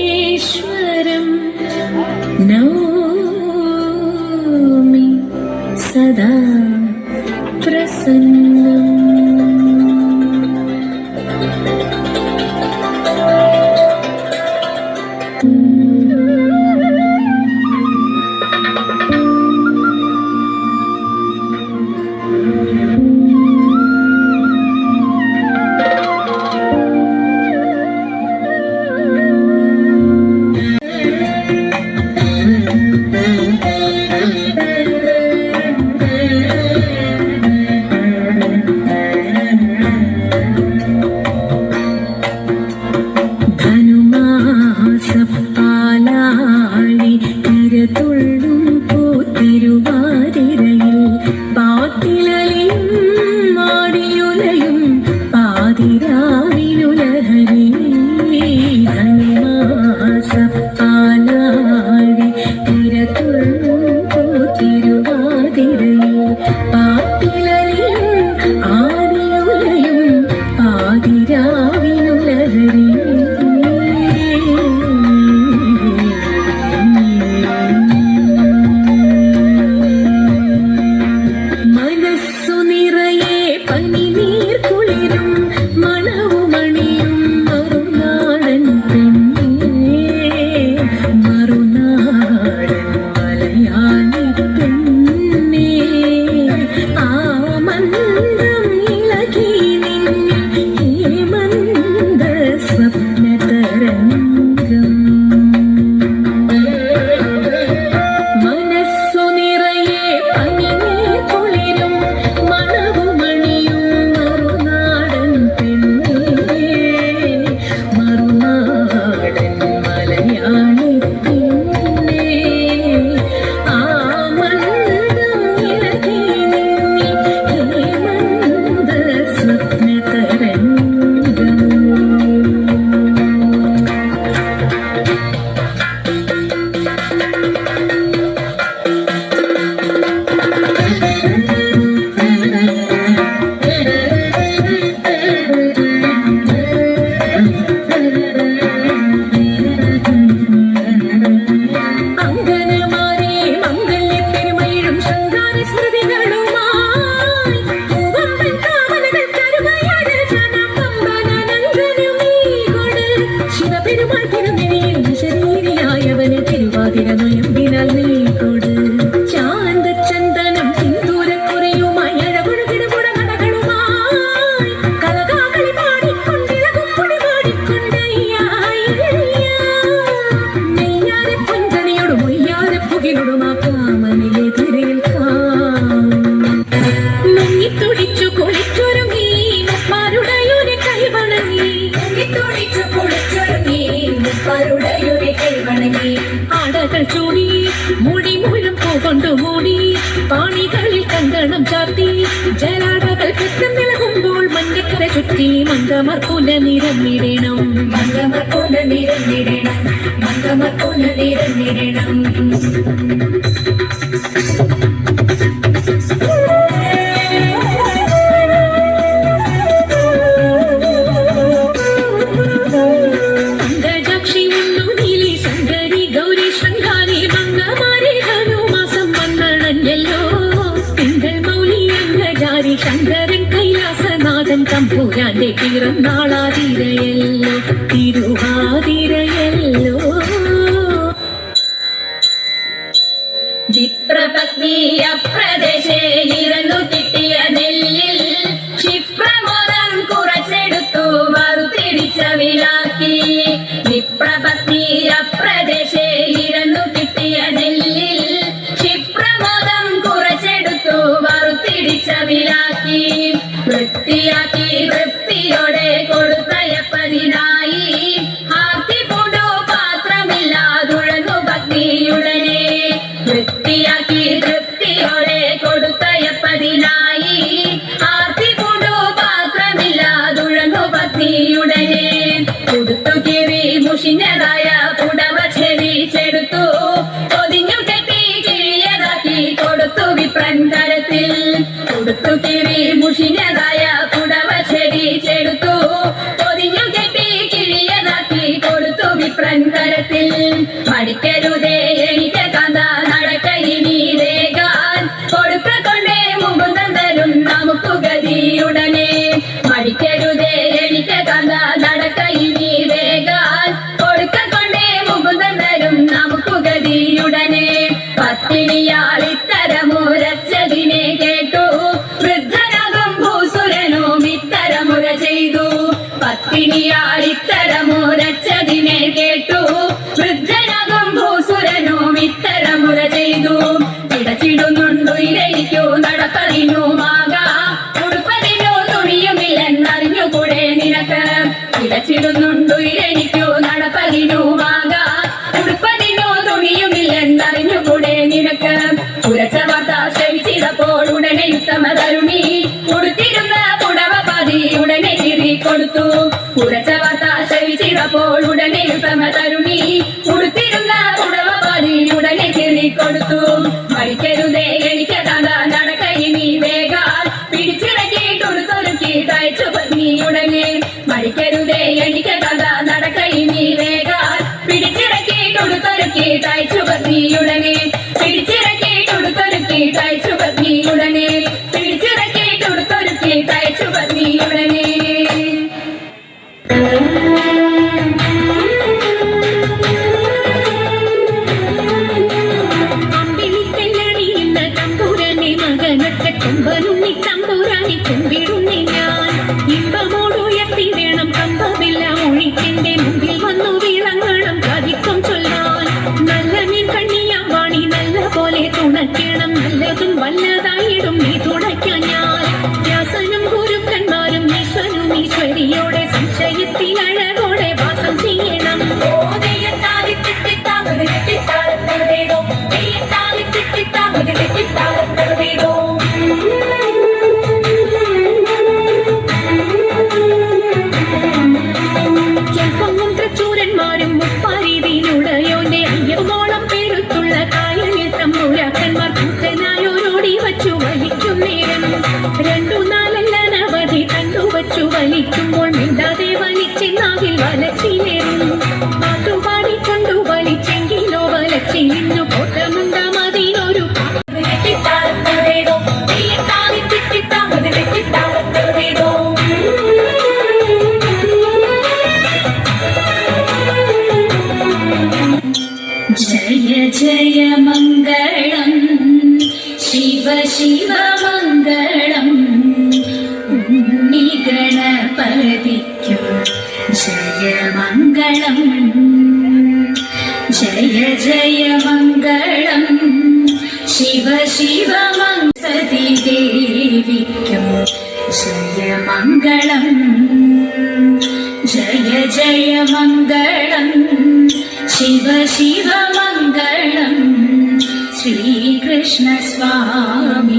विघ्नेश्वरं नौमि सदा प्रसन्नम्। ആടകൾ ചൂടി മുടി മുഴുവൻ പൂകൊണ്ടു മൂടി പാണികളിൽ കങ്കണം ചാർത്തി ജലാടകൾ കെട്ടം വിളകുമ്പോൾ മഞ്ഞക്കര ചുറ്റി മങ്കമർക്കുല നിരന്നിടണം മങ്കമർക്കുല നിരന്നിടണം മങ്കമർക്കുല നിരന്നിടണം. ശങ്കരൻ കൈലാസനാഥൻ തമ്പുരാന്റെ പിറന്നാളാതിരയല്ലോ തിരുവാതിരയല്ലോ. വിപ്രപത്നി അപ്രദേശേ ഇറന്നു കിട്ടിയ നെല്ലിൽ ക്ഷിപ്രമോദം കുറച്ചെടുത്തു വറുത്തിരിച്ച വിലാക്കി. വിപ്രപത്നി അപ്രദേശേ ഇറന്നു കിട്ടിയ നെല്ലിൽ ക്ഷിപ്രമോദം കുറച്ചെടുത്തു വറുത്തിരിച്ച വിലാക്കി. വൃത്തിയാക്കി വൃത്തിയോടെ കൊടുത്തയപ്പതിനായി കുത്തുകിറി മുഷിഞ്ഞതായ കുടവ ചെടിച്ചെടുത്തു പൊതിഞ്ഞു കെട്ടി കിഴിയതാക്കി കൊടുത്തു വിപ്രൻ കരത്തിൽ. പഠിക്കരുതേ എനിക്ക് കഥ നടക്ക ഇനി വേഗാൻ കൊടുക്ക കൊണ്ടേ മുകുന്ദൻ തരും നമുക്ക് ഗതിയുടനെ. പഠിക്കരുതേ എനിക്ക് കഥ നടക്ക ഇനി വേഗാൻ കൊടുക്ക കൊണ്ടേ മുകുന്ദൻ തരും നമുക്ക് ഗതിയുടനെ. പത്തിനിയാൾ ഇത്തരമുരച്ചതിനെ കേട്ടു വൃദ്ധനാകും ഭൂസുരനും ഇത്തരമുര ചെയ്തു. പത്തിനിയാൾ ഇത്തരമുരച്ചതിനെ കേട്ടു വൃദ്ധനാകും ഭൂസുരനും ഇത്തരമുര ചെയ്തു. പിടച്ചിടുന്നുണ്ടു ഇരയ്ക്കു നടപ്പതിനുമാകാ ഉടുപ്പതിനു തുണിയുമില്ലെന്നറിഞ്ഞുകൂടെ നിനക്ക്. പിടച്ചിടുന്നുണ്ടു ഇരയ്ക്കു നടപ്പതിനുമാകാ ഉടുപ്പതിനു തുണിയുമില്ലെന്നറിഞ്ഞുകൂടെ നിനക്ക്. ഉരച്ച വാർത്ത ശ്രവിച്ചിടപ്പോൾ ഉടനെ ഉത്തമ തരുണി ഉടുത്തിരുന്ന പുടവ പാതി ഉടനെ കീറിക്കൊടുത്തു. ഉരച്ച വാർത്ത ശ്രവിച്ചിടപ്പോൾ ഉടനെ ഉത്തമ തരുണി ഉടുത്തിരുന്ന പുടവ പാതി ഉടനെ കീറിക്കൊടുത്തു. പഠിക്കരുതേ എനിക്ക് കഥ നടക്ക ഇനി വേഗാൽ പിടിച്ചിറക്കിയിട്ടുടുത്തൊരുക്കിയിട്ടയച്ചു പത്നി ഉടനെ. പഠിക്കരുതേ എനിക്ക് കഥ നടക്ക ഇനി വേഗാൽ പിടിച്ചിറക്കിയിട്ടുടുത്തൊരുക്കിയിട്ടയച്ചു പത്നിയുടനെ. പിടിച്ചിറക്കിയിട്ടുടുത്തൊരുക്കിയിട്ടയച്ചു പത്നിയുടനെ. പിടിച്ചിറക്കിയിട്ടുടുത്തൊരുക്കിയിട്ടയച്ചു പത്നിയുടനെ. അമ്പിളിക്കല്ലണിയുന്ന തമ്പുരാനെ മകനൊക്കെ കൊമ്പനുണ്ണി തമ്പുരാനെ കൊമ്പിടുന്നേ ഞാൻ. ഇമ്പമോടുയർത്തി വേണം കമ്പമില്ല ഒഴിക്കെന്റെ മുമ്പിൽ വന്നു വിളങ്ങണം കവിത്വം ചൊല്ലാൻ. നല്ല മീൻ കണ്ണിയാം വാണി നല്ല പോലെ തുണയ്ക്കണം നല്ലതും വല്ലതായിടും നീ തുണയ്ക്കാൻ ഞാൻ. വ്യാസനും ഗുരുക്കന്മാരും ഈശ്വനും ഈശ്വരിയോടെ സംശയത്തിൽ അഴകോടെ വാസം ചെയ്യണം. ചെൽപ്പൊങ്ങും തൃച്ചൂരന്മാരും മുപ്പാരീതിയിലുടയോന്റെ അയ്യവോളം പേരുത്തുള്ള കായലിൽ തമ്പുരാക്കന്മാർ കൂട്ടനായോരോടി വച്ചു വലിക്കും നേരം. 2-4 അനവധി കണ്ടുവച്ചു വലിക്കുമ്പോൾ മിണ്ടാതെ വലിച്ചെന്നാവിൽ വലച്ചിലേറും. പാട്ടുപാടിക്കൊണ്ടു വലിച്ചെങ്കിലോ വലച്ചിന്നു കോട്ടമുണ്ടാമതിനൊരു ജയ ജയ മംഗളം ശിവ ശിവ മംഗളം ഉണ്ണി ഗണപതിക്കും ജയ മംഗളം. ജയ ജയ മംഗളം ശിവ ശിവ സതി ദേവിക്കും ജയ മംഗളം. ജയ ജയ മംഗളം ശിവ ശിവ മംഗളം ശ്രീകൃഷ്ണ സ്വാമി